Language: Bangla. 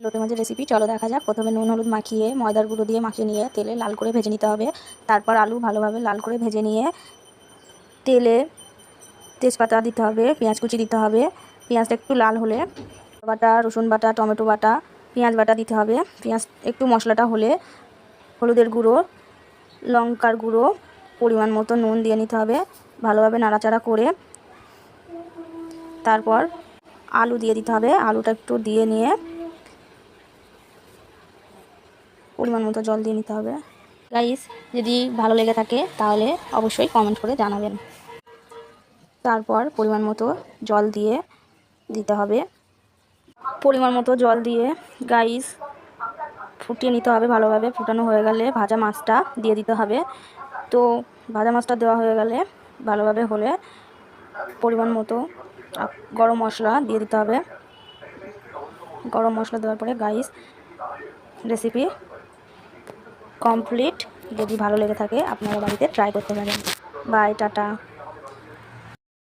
লোটে মাছের রেসিপি চলো দেখা যাক। প্রথমে নুন হলুদ মাখিয়ে ময়দার গুঁড়ো দিয়ে মাখিয়ে নিয়ে তেলে লাল করে ভেজে নিতে হবে। তারপর আলু ভালোভাবে লাল করে ভেজে নিয়ে তেলে তেজপাতা দিতে হবে, পেঁয়াজ কুচি দিতে হবে। পেঁয়াজটা একটু লাল হলে বাটা, রসুন বাটা, টমেটো বাটা, পেঁয়াজ বাটা দিতে হবে। পেঁয়াজ একটু মশলাটা হলে হলুদের গুঁড়ো, লঙ্কার গুঁড়ো, পরিমাণ মতো নুন দিয়ে নিতে হবে। ভালোভাবে নাড়াচাড়া করে তারপর আলু দিয়ে দিতে হবে। আলুটা একটু দিয়ে নিয়ে পরিমাণ মতো জল দিয়ে নিতে হবে। গাইস, যদি ভালো লেগে থাকে তাহলে অবশ্যই কমেন্ট করে জানাবেন। তারপর পরিমাণ মতো জল দিয়ে দিতে হবে। পরিমাণ মতো জল দিয়ে গাইস ফুটিয়ে নিতে হবে। ভালোভাবে ফুটানো হয়ে গেলে ভাজা মাছটা দিয়ে দিতে হবে। তো ভাজা মাছটা দেওয়া হয়ে গেলে ভালোভাবে হলে পরিমাণ মতো গরম মশলা দিয়ে দিতে হবে। গরম মশলা দেওয়ার পরে গাইস রেসিপি কমপ্লিট। যদি ভালো লেগে থাকে আপনারা বাড়িতে ট্রাই করতে পারেন। Bye, tata.